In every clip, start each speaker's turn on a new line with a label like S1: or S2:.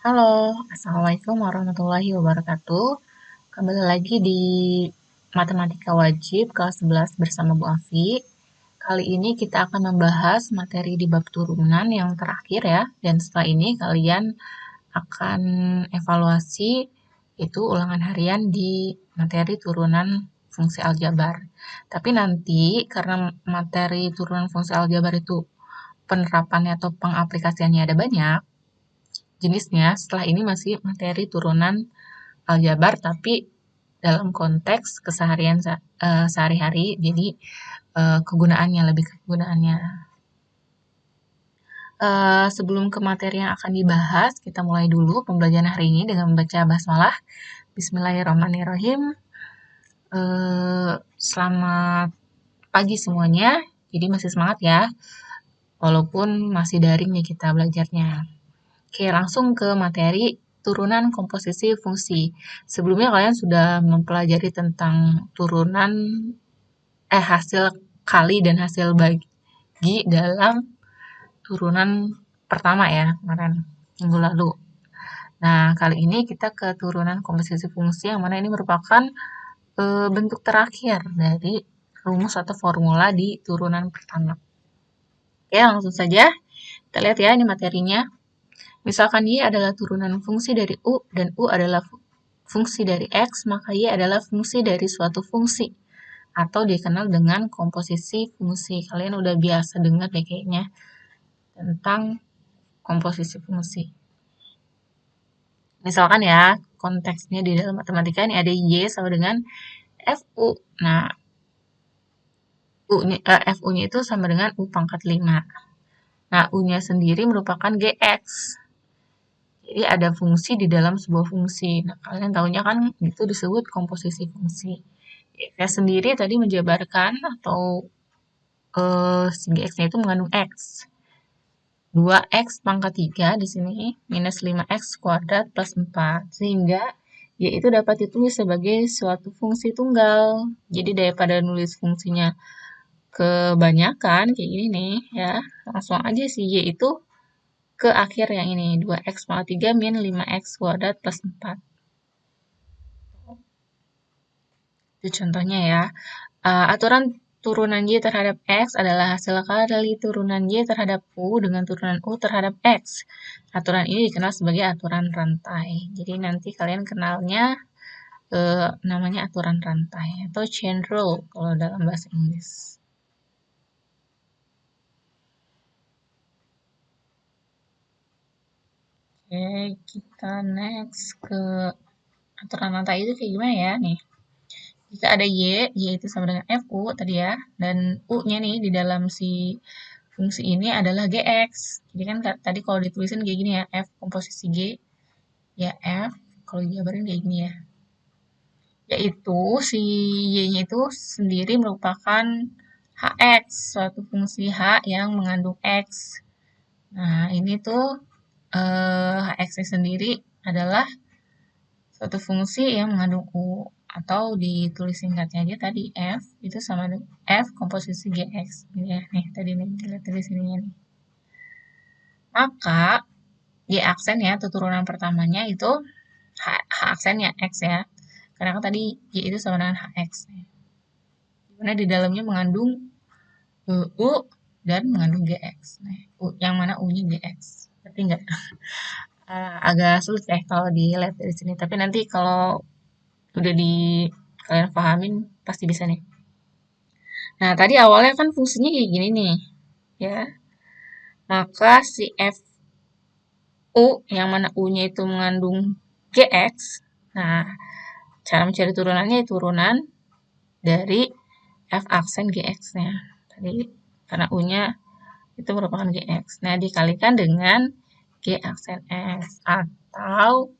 S1: Halo, Assalamualaikum warahmatullahi wabarakatuh. Kembali lagi di Matematika Wajib kelas 11 bersama Bu Afi. Kali ini kita akan membahas materi di bab turunan yang terakhir ya. Dan setelah ini kalian akan evaluasi itu ulangan harian di materi turunan fungsi aljabar. Tapi nanti karena materi turunan fungsi aljabar itu penerapannya atau pengaplikasiannya ada banyak, jenisnya setelah ini masih materi turunan aljabar tapi dalam konteks keseharian sehari-hari, jadi kegunaannya lebih ke kegunaannya. Sebelum ke materi yang akan dibahas, kita mulai dulu pembelajaran hari ini dengan membaca basmalah. Bismillahirrahmanirrahim. Selamat pagi semuanya, jadi masih semangat ya, walaupun masih daring nih kita belajarnya. Oke, langsung ke materi turunan komposisi fungsi. Sebelumnya kalian sudah mempelajari tentang turunan hasil kali dan hasil bagi dalam turunan pertama ya, kemarin minggu lalu. Nah, kali ini kita ke turunan komposisi fungsi yang mana ini merupakan bentuk terakhir dari rumus atau formula di turunan pertama. Oke, langsung saja kita lihat ya ini materinya. Misalkan Y adalah turunan fungsi dari U dan U adalah fungsi dari X, maka Y adalah fungsi dari suatu fungsi atau dikenal dengan komposisi fungsi. Kalian udah biasa dengar deh kayaknya tentang komposisi fungsi. Misalkan ya, konteksnya di dalam matematika ini ada Y sama dengan FU. Nah, FU-nya itu sama dengan U pangkat 5. Nah, U-nya sendiri merupakan GX. Jadi ada fungsi di dalam sebuah fungsi. Nah, kalian tahunya kan itu disebut komposisi fungsi. X sendiri tadi menjabarkan atau si X-nya itu mengandung X. 2X pangkat 3 di sini minus 5X kuadrat plus 4. Sehingga Y itu dapat ditulis sebagai suatu fungsi tunggal. Jadi daripada nulis fungsinya kebanyakan kayak gini nih ya, langsung aja si Y itu ke akhir yang ini, 2X pangkat 3 min 5X kuadrat plus 4. Itu contohnya ya. Aturan turunan Y terhadap X adalah hasil kali turunan Y terhadap U dengan turunan U terhadap X. Aturan ini dikenal sebagai aturan rantai. Jadi nanti kalian kenalnya namanya aturan rantai atau chain rule kalau dalam bahasa Inggris. Oke, kita next ke aturan rantai itu kayak gimana ya nih. Jika ada Y itu sama dengan FU tadi ya, dan U-nya nih di dalam si fungsi ini adalah GX. Jadi kan tadi kalau ditulisin kayak gini ya, F komposisi G, ya F, kalau dijabarin kayak gini ya. Yaitu si Y-nya itu sendiri merupakan HX, suatu fungsi H yang mengandung X. Nah, ini tuh HX-nya sendiri adalah suatu fungsi yang mengandung U, atau ditulis singkatnya aja tadi F itu sama dengan F komposisi GX. Ini ya, nih tadi nih dilihat dari sininya nih. Maka G aksen ya, atau turunan pertamanya itu H aksennya X ya. Karena kan tadi Y itu sama dengan HX. Dimana di dalamnya mengandung U dan mengandung GX. Nah, yang mana U-nya GX. Berarti enggak? Agak sulit ya kalau dilihat dari sini. Tapi nanti kalau udah kalian pahamin pasti bisa nih. Nah, tadi awalnya kan fungsinya kayak gini nih, ya. Maka si FU, yang mana U-nya itu mengandung GX, nah, cara mencari turunannya turunan dari F aksen GX-nya. Tadi, karena U-nya itu merupakan GX. Nah, dikalikan dengan G aksen X. Atau,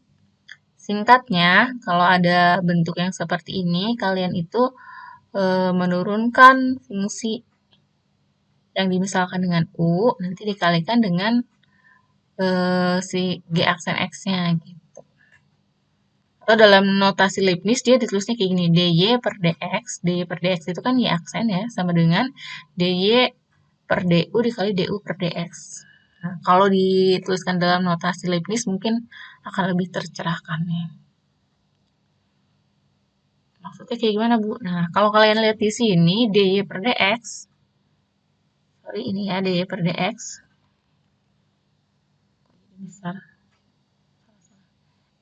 S1: singkatnya, kalau ada bentuk yang seperti ini, kalian itu menurunkan fungsi yang dimisalkan dengan U, nanti dikalikan dengan si G aksen X-nya gitu. Atau dalam notasi Leibniz dia ditulisnya kayak gini, dy per dx. Dy per dx itu kan Y aksen ya, sama dengan dy per du dikali du per dx. Nah, kalau dituliskan dalam notasi Leibniz mungkin akan lebih tercerahkan nih. Maksudnya kayak gimana, Bu? Nah, kalau kalian lihat di sini, dy per dx, sorry ini ya, dy per dx, besar,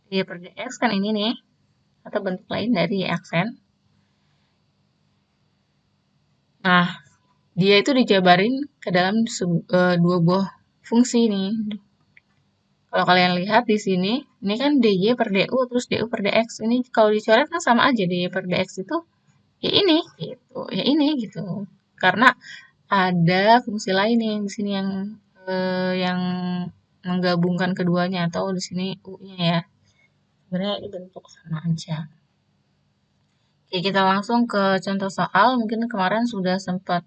S1: dy per dx kan ini nih, atau bentuk lain dari aksen. Nah, dia itu dijabarin ke dalam dua buah fungsi nih. Kalau kalian lihat di sini, ini kan dy per du terus du per dx. Ini kalau dicoret kan sama aja, dy per dx itu ya ini gitu, ya ini gitu. Karena ada fungsi lain nih di sini yang menggabungkan keduanya atau di sini u-nya ya. Sebenarnya ini bentuk sama aja. Oke, kita langsung ke contoh soal. Mungkin kemarin sudah sempat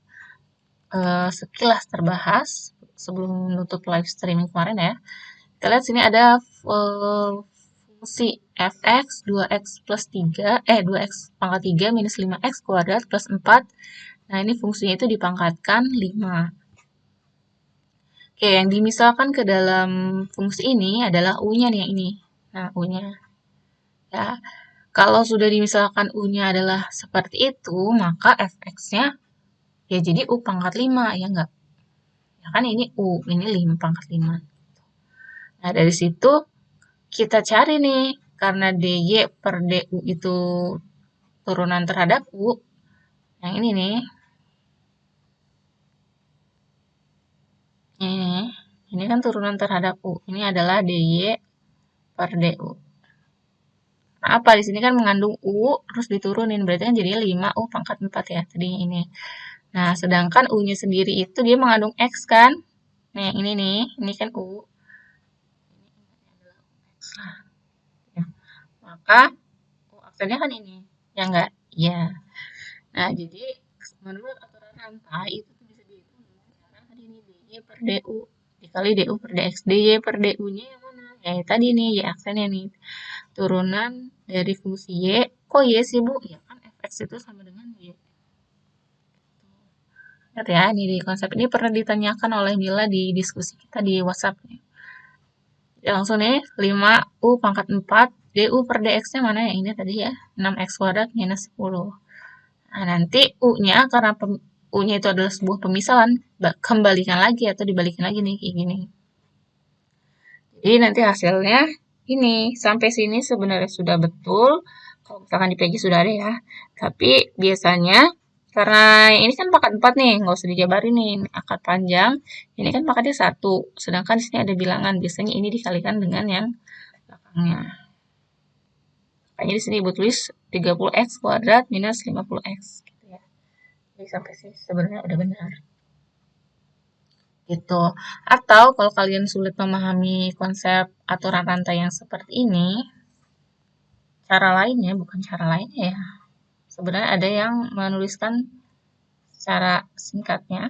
S1: sekilas terbahas sebelum menutup live streaming kemarin ya. Kita lihat sini ada fungsi fx 2x plus 3, 2x pangkat 3 minus 5x kuadrat plus 4. Nah, ini fungsinya itu dipangkatkan 5. Oke, yang dimisalkan ke dalam fungsi ini adalah u-nya nih yang ini. Nah, u-nya. Ya, kalau sudah dimisalkan u-nya adalah seperti itu, maka fx-nya ya jadi u pangkat 5, ya enggak? Ya kan ini u, ini 5 pangkat 5. Nah, dari situ kita cari nih, karena dy per du itu turunan terhadap u, yang ini nih. Ini kan turunan terhadap u. Ini adalah dy per du. Nah, apa di sini kan mengandung u terus diturunin, berarti kan jadi 5 u pangkat 4 ya tadinya ini. Nah, sedangkan u-nya sendiri itu dia mengandung x kan? Nah, yang ini nih, ini kan u. Nah, ya. Maka u aksennya kan ini. Ya enggak? Iya. Nah, jadi menurut aturan rantai itu bisa dihitung dengan cara tadi ini dy per du dikali du per dx. dy per du-nya yang mana? Ya tadi nih, y aksennya nih. Turunan dari fungsi y. Kok y sih, Bu? Ya kan fx itu sama dengan y. Ingat ya, ini di konsep ini pernah ditanyakan oleh Mila di diskusi kita di WhatsApp. Ya, langsung nih, 5u pangkat 4, du per dx-nya mana ya? Ini tadi ya, 6x kuadrat minus 10. Nah, nanti u-nya, karena u-nya itu adalah sebuah pemisahan, kembalikan lagi atau dibalikin lagi nih, kayak gini. Jadi nanti hasilnya ini, sampai sini sebenarnya sudah betul, kalau misalkan di PG sudah ada ya. Tapi biasanya, karena ini kan pangkat 4 nih, nggak usah dijabarin nih, akad panjang, ini kan pangkatnya 1, sedangkan di sini ada bilangan, biasanya ini dikalikan dengan yang belakangnya. Makanya di sini ibu tulis 30x kuadrat minus 50x. Gitu ya. Jadi sampai sini sebenarnya udah benar. Gitu. Atau kalau kalian sulit memahami konsep aturan rantai yang seperti ini, cara lainnya, bukan cara lainnya ya. Sebenarnya ada yang menuliskan secara singkatnya.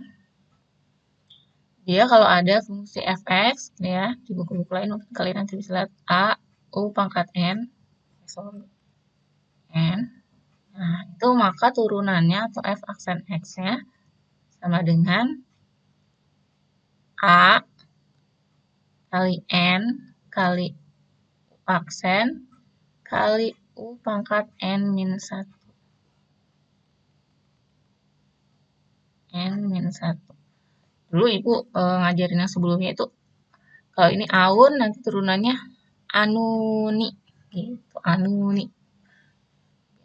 S1: Dia kalau ada fungsi fx, ya, di buku-buku lain mungkin kalian nanti bisa lihat a, u pangkat n, n. Nah, itu maka turunannya atau f aksen x-nya sama dengan a kali n kali u aksen kali u pangkat n minus 1. N minus 1. Dulu Ibu ngajarin yang sebelumnya itu, kalau ini aun nanti turunannya anuni. Gitu, anuni.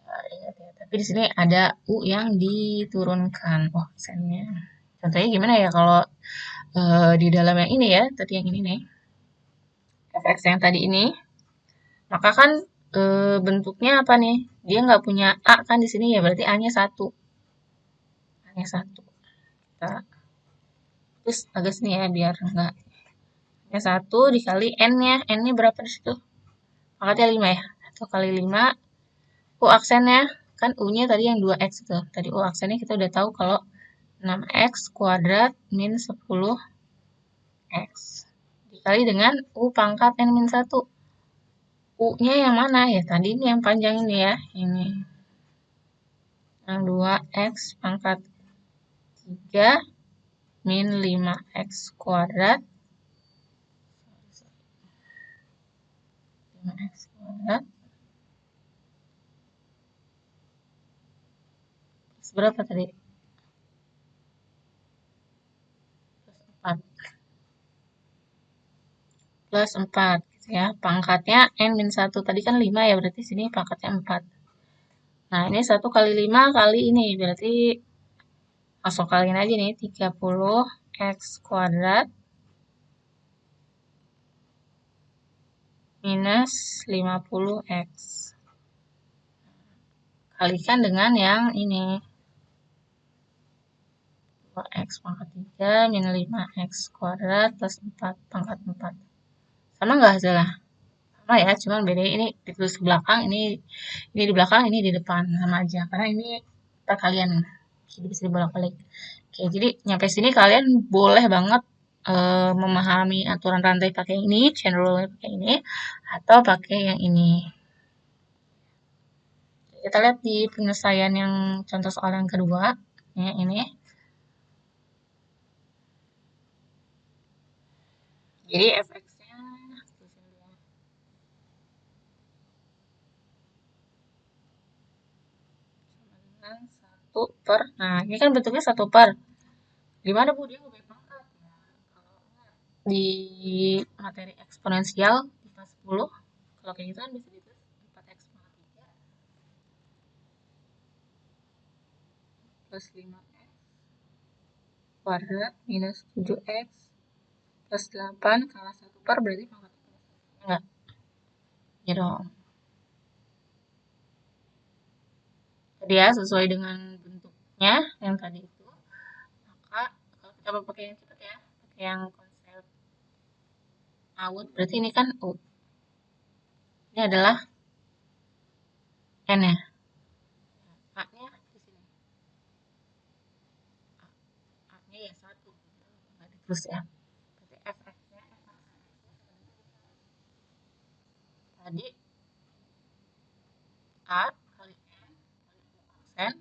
S1: Ya, ingat ya. Tapi di sini ada u yang diturunkan aksennya. Contohnya gimana ya kalau di dalam yang ini ya, tadi yang ini nih. Fx yang tadi ini, maka kan bentuknya apa nih? Dia nggak punya A kan di sini ya, berarti A-nya 1. A-nya 1. Kita terus agak sini ya, biar nggak. A-nya 1 dikali N-nya. N-nya berapa di situ? Pangkatnya 5 ya. 1 kali 5. U aksennya, kan U-nya tadi yang 2X itu. Tadi U aksennya kita udah tahu kalau 6X kuadrat min 10X. Dikali dengan U pangkat N min 1. U-nya yang mana? Ya tadi ini yang panjang ini ya. Ini. Yang 2x pangkat 3 min 5x kuadrat X kuadrat. Berapa tadi? Plus 4 gitu ya. Pangkatnya N-1. Tadi kan 5 ya, berarti sini pangkatnya 4. Nah, ini 1 kali 5 kali ini. Berarti langsung kaliin aja nih. 30 X kuadrat minus 50 X. Kalikan dengan yang ini. 2X pangkat 3 minus 5X kuadrat plus 4 pangkat 4. Sama nggak hasilnya? Sama ya, cuman beda ini ditulis ke belakang, ini di belakang, ini di depan, sama aja. Karena ini perkalian, jadi bisa dibolak-balik. Oke, jadi nyampe sini kalian boleh banget memahami aturan rantai pakai ini, chain rule pakai ini, atau pakai yang ini. Kita lihat di penyelesaian yang contoh soal yang kedua, ya ini. Jadi fx-nya dengan 1 per, nah ini kan bentuknya 1 per. Gimana Bu, dia nggak pangkat? Ya, kalau di materi eksponensial di kelas 10, kalau kayak gitu kan bisa ditulis 4x pangkat 3 plus 5x kuadrat minus 7x plus 8 kalau 1 per berarti pangkat 1. Enggak, ya dong. Jadi ya, sesuai dengan bentuknya yang tadi itu, maka kalau kita pakai yang cepat ya, pakai yang konsep out, berarti ini kan U. Ini adalah N ya. A-nya di sini. A-nya ya 1. Enggak ditulis ya. Berarti F-nya tadi A kali N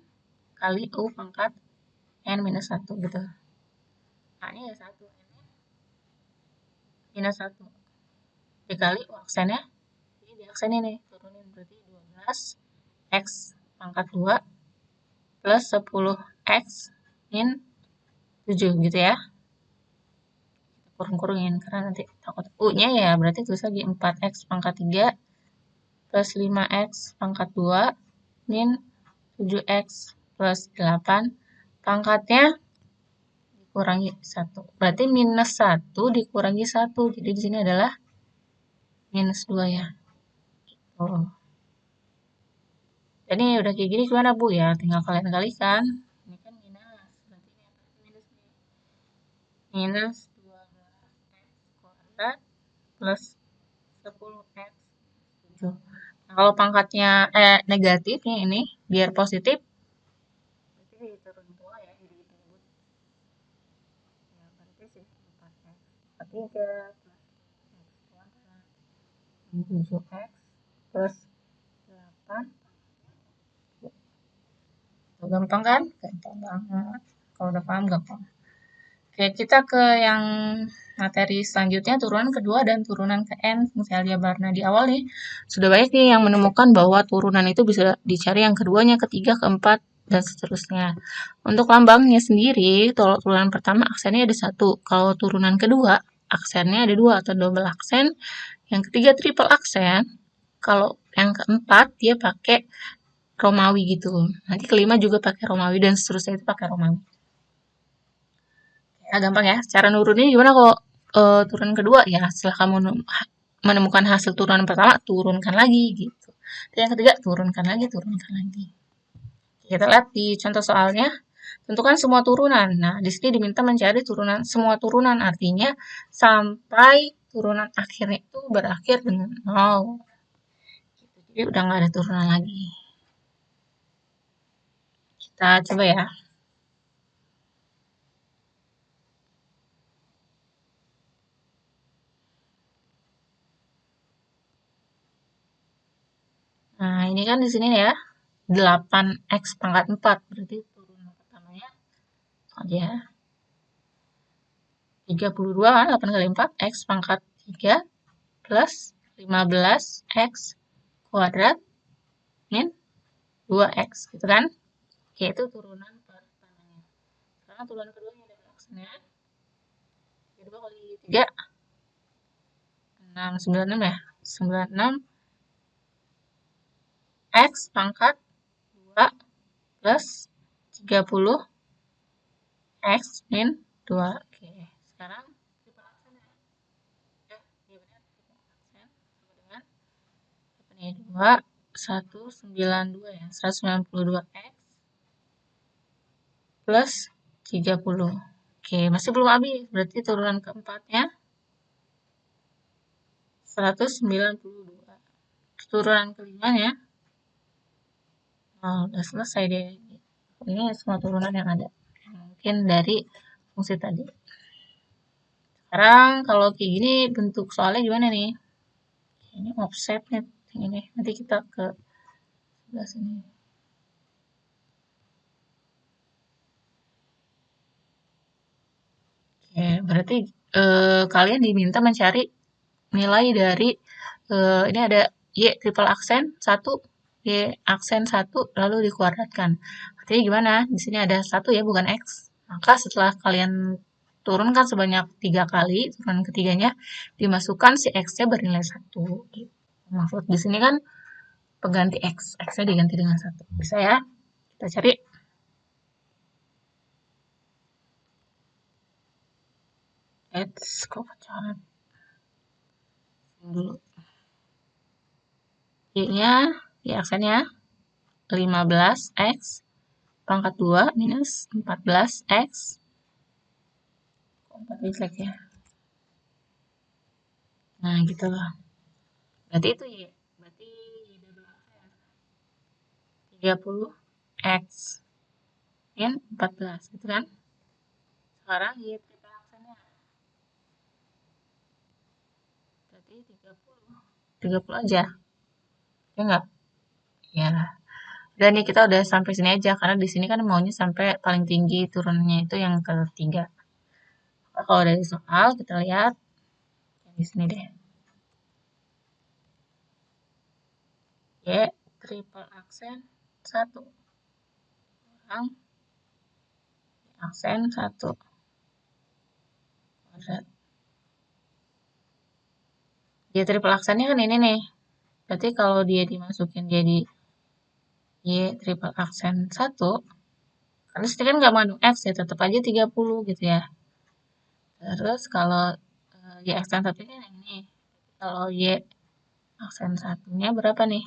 S1: kali U aksen kali U pangkat N minus 1 gitu. A-nya ya 1, N-nya minus 1. Dikali U aksennya, ini di aksen ini, turunin berarti 12 X pangkat 2 plus 10X min 7 gitu ya. Kita kurung-kurungin karena nanti takut U-nya ya berarti tulis lagi 4X pangkat 3 plus 5X pangkat 2 min 7X plus 8 pangkatnya dikurangi 1. Berarti minus 1 dikurangi 1. Jadi di sini adalah minus 2 ya. Oh. Jadi udah kayak gini gimana Bu ya? Tinggal kalian kalikan. Ini kan minus. Berarti ini atas minus nih. Minus 12x kuadrat plus 10x 7. Nah, kalau pangkatnya negatifnya ini biar positif berarti diturun 2 ya, jadi disebut ya berarti sih 4x 3 plus x kuadrat 7x plus 8. Gampang kan? Gampang banget. Kalau udah paham gampang. Oke, kita ke yang materi selanjutnya, turunan kedua dan turunan ke N fungsi aljabar. Nah, di awal nih, sudah banyak nih yang menemukan bahwa turunan itu bisa dicari yang keduanya, ketiga, keempat, dan seterusnya. Untuk lambangnya sendiri, kalau turunan pertama aksennya ada 1. Kalau turunan kedua, aksennya ada 2 atau double aksen. Yang ketiga triple aksen. Kalau yang keempat, dia pakai Romawi gitu. Nanti kelima juga pakai Romawi dan seterusnya itu pakai Romawi. Ya, gampang ya. Cara nurunin gimana kalau turun kedua ya setelah kamu menemukan hasil turunan pertama turunkan lagi gitu. Dan yang ketiga turunkan lagi, turunkan lagi. Kita lihat di contoh soalnya. Tentukan semua turunan. Nah, di sini diminta mencari turunan semua turunan artinya sampai turunan akhirnya itu berakhir dengan 0. Jadi udah nggak ada turunan lagi. Kita coba ya. Nah, ini kan di sini ya 8x pangkat 4 berarti turunan pertamanya aja 32 kan 8 kali 4 x pangkat 3 plus 15x kuadrat min 2x, gitu kan? Oke, itu turunan pertamanya. Sekarang turunan keduanya dari x-nya. 2 kali 3, 96 ya? 96 x pangkat 2 plus 30 x min 2. Oke, sekarang triple aksen ya. Iya benar, triple aksen sama dengan apa nih? 2, 192 ya. 192 x plus 30. Oke, masih belum habis. Berarti turunan keempatnya 192. Turunan kelimanya, udah selesai deh. Ini semua turunan yang ada. Mungkin dari fungsi tadi. Sekarang kalau kayak gini bentuk soalnya gimana nih? Ini offset nih. Ini nanti kita ke sebelah sini. Oke, berarti kalian diminta mencari nilai dari ini ada y triple aksen 1, y aksen 1 lalu dikuadratkan. Artinya gimana? Di sini ada 1 ya, bukan x. Maka setelah kalian turunkan sebanyak 3 kali, turunan ketiganya dimasukkan si x-nya bernilai 1. Gitu. Maksud di sini kan pengganti x, x-nya diganti dengan 1. Bisa ya? Kita cari. Kok pacaran? Dulu. Y-nya, y aksennya 15x pangkat 2 minus 14x. 4 jelek ya. Nah, gitu loh. Berarti itu Y. Berarti Y double aksen 30x min 14, gitu kan? Sekarang Y triple aksennya. Berarti 30. 30 aja. Ya enggak? Ya. Dan nih kita udah sampai sini aja karena di sini kan maunya sampai paling tinggi turunnya itu yang ketiga. Nah, kalau dari soal kita lihat yang di sini deh. Y triple aksen 1. Kurang aksen 1. Kuadrat. Y triple aksennya kan ini nih. Berarti kalau dia dimasukin jadi Y triple aksen 1, karena sini kan nggak mengandung X ya, tetap aja 30 gitu ya. Terus kalau Y aksen 1 nya yang ini. Kalau Y aksen 1-nya berapa nih?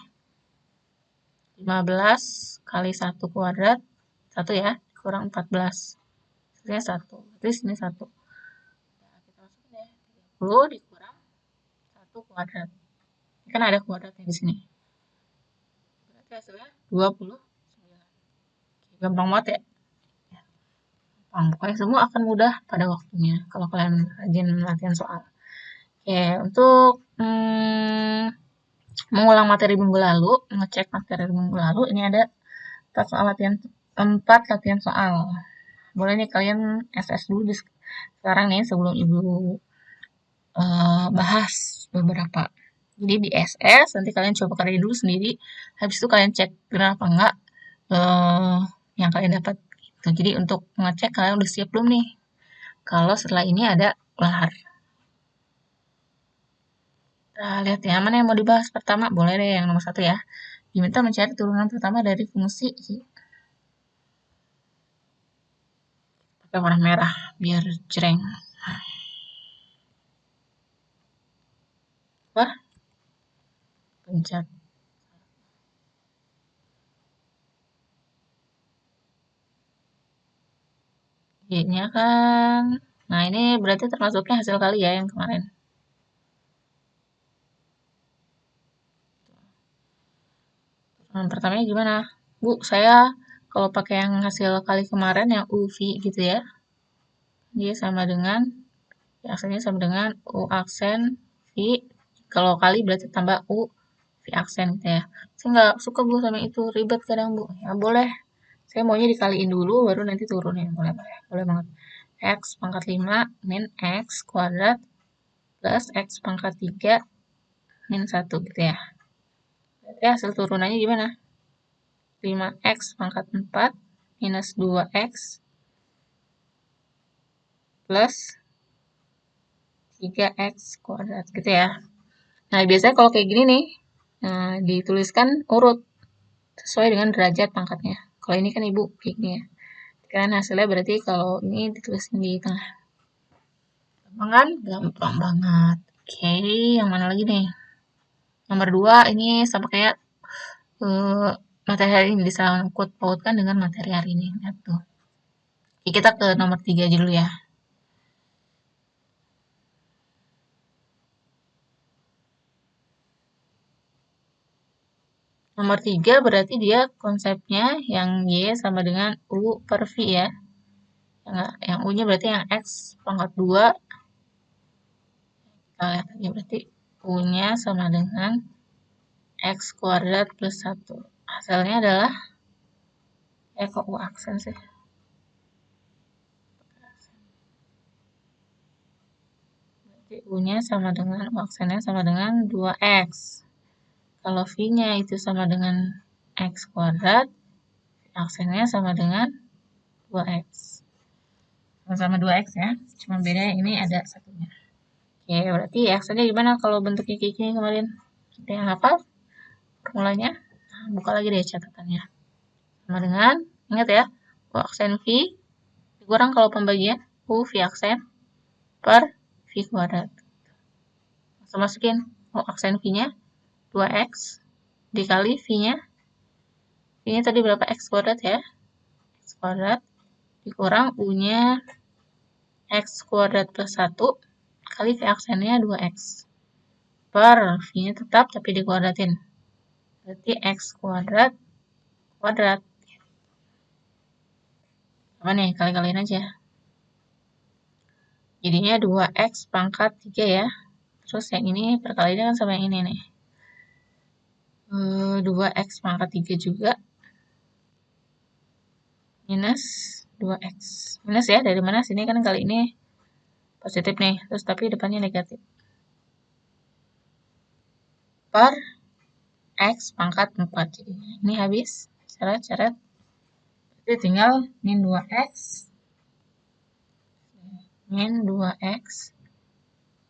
S1: 15 kali 1 kuadrat, 1 ya, kurang 14. Hasilnya 1. Berarti sini 1. Nah, kita masukin ya. 30 dikurang 1 kuadrat. Ini kan ada kuadratnya di sini. Berarti hasilnya 29. Gampang banget ya. Pokoknya semua akan mudah pada waktunya kalau kalian rajin latihan soal. Oke, untuk mengulang materi minggu lalu, ngecek materi minggu lalu, ini ada 4 latihan soal. Boleh nih kalian SS dulu sekarang nih sebelum ibu bahas beberapa. Jadi di SS nanti kalian coba kerjain dulu sendiri. Habis itu kalian cek benar apa enggak yang kalian dapat. Jadi untuk mengecek kalian udah siap belum nih? Kalau setelah ini ada lahar. Nah, lihat ya, mana yang mau dibahas pertama? Boleh deh yang nomor 1 ya. Diminta mencari turunan pertama dari fungsi. Pakai warna merah, biar cereng. Wah, pencet. Y-nya kan. Nah, ini berarti termasuknya hasil kali ya yang kemarin. Pertamanya gimana? Bu, saya kalau pakai yang hasil kali kemarin yang UV gitu ya. Dia sama dengan, ya aksennya sama dengan U aksen V. Kalau kali berarti tambah U V aksen gitu ya. Saya nggak suka Bu sama itu, ribet kadang Bu. Ya boleh. Saya maunya dikaliin dulu, baru nanti turunin. Boleh, boleh. Boleh banget. X pangkat 5 min X kuadrat plus X pangkat 3 min 1 gitu ya. Berarti hasil turunannya gimana? 5x pangkat 4 minus 2x plus 3x kuadrat gitu ya. Nah, biasanya kalau kayak gini nih, dituliskan urut sesuai dengan derajat pangkatnya. Kalau ini kan ibu kayak gini ya. Kan hasilnya berarti kalau ini ditulis di tengah. Gampang kan? Gampang banget. Oke, yang mana lagi nih? Nomor 2 ini sama kayak materi hari ini disangkut pautkan dengan materi hari ini. Lihat tuh. Oke, kita ke nomor 3 aja dulu ya. Nomor 3 berarti dia konsepnya yang Y sama dengan U per V ya. Yang U-nya berarti yang X pangkat 2. Kita lihat aja berarti U-nya sama dengan X kuadrat plus 1. Hasilnya adalah, kok U aksen sih? Berarti U-nya sama dengan, U aksennya sama dengan 2X. Kalau V-nya itu sama dengan X kuadrat, aksennya sama dengan 2X. Sama-sama 2X ya, cuma beda ini ada satunya. Oke, berarti aksennya gimana kalau bentuknya kayak gini kemarin? Ada yang hafal formulanya? Nah, buka lagi deh catatannya. Sama dengan, ingat ya, U aksen V dikurang kalau pembagian U V aksen per V kuadrat. Langsung masukin U aksen V-nya 2X dikali V-nya. V-nya tadi berapa? X kuadrat ya. X kuadrat dikurang U-nya X kuadrat plus 1 kali V aksennya 2X. Per V-nya tetap tapi dikuadratin. Berarti X kuadrat kuadrat. Apa nih? Kali-kaliin aja. Jadinya 2X pangkat 3 ya. Terus yang ini perkaliannya kan sama yang ini nih. 2X pangkat 3 juga. Minus 2X. Minus ya, dari mana? Sini kan kali ini positif nih. Terus tapi depannya negatif. Per X pangkat 4. Jadi ini habis. Caret-caret. Jadi tinggal min 2X. Min 2X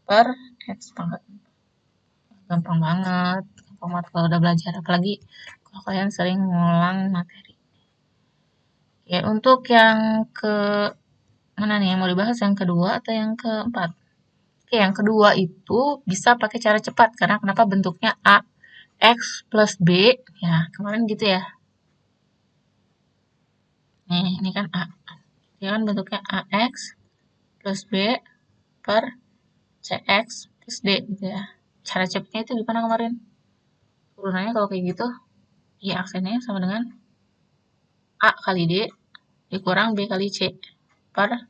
S1: per X pangkat 4. Gampang banget. Gampang banget kalau udah belajar. Apalagi kalau kalian sering ngulang materi. Ya, untuk yang ke mana nih yang mau dibahas, yang kedua atau yang keempat? Oke, yang kedua itu bisa pakai cara cepat karena kenapa bentuknya A X plus B ya kemarin gitu ya. Nih ini kan A, dia kan bentuknya AX plus B per CX plus D gitu ya. Cara cepatnya itu gimana kemarin? Turunannya kalau kayak gitu, ya aksennya sama dengan A kali D dikurang B kali C per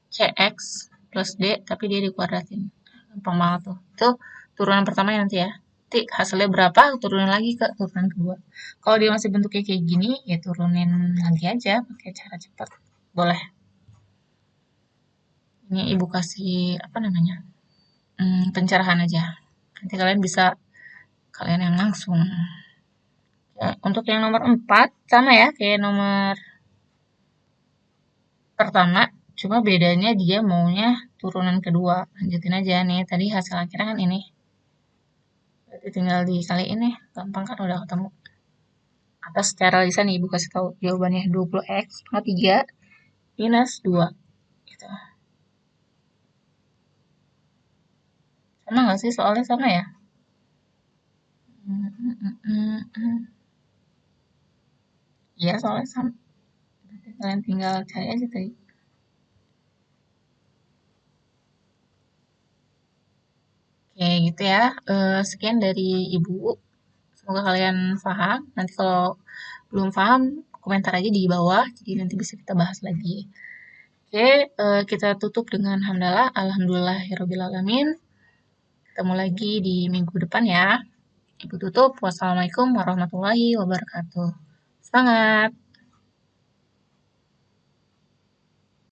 S1: CX plus D tapi dia dikuadratin. Gampang banget tuh. Itu turunan pertama nanti ya. Nanti hasilnya berapa, turunin lagi ke turunan kedua. Kalau dia masih bentuknya kayak gini, ya turunin lagi aja pakai cara cepat. Boleh. Ini ibu kasih apa namanya? Pencerahan aja. Nanti kalian bisa kalian yang langsung. Ya, untuk yang nomor 4 sama ya kayak nomor pertama, cuma bedanya dia maunya turunan kedua. Lanjutin aja nih, tadi hasil akhirnya kan ini. Berarti tinggal dikaliin nih, gampang kan udah ketemu. Atas secara lisan ibu kasih tahu jawabannya 20x pangkat 3 minus 2. Gitu. Sama nggak sih soalnya sama ya? Iya soalnya sama. Berarti kalian tinggal cari aja tadi. Oke gitu ya. Sekian dari ibu. Semoga kalian paham. Nanti kalau belum paham, komentar aja di bawah. Jadi nanti bisa kita bahas lagi. Oke, kita tutup dengan hamdalah. Alhamdulillahirrahmanirrahim. Ketemu lagi di minggu depan ya. Ibu tutup. Wassalamualaikum warahmatullahi wabarakatuh. Semangat!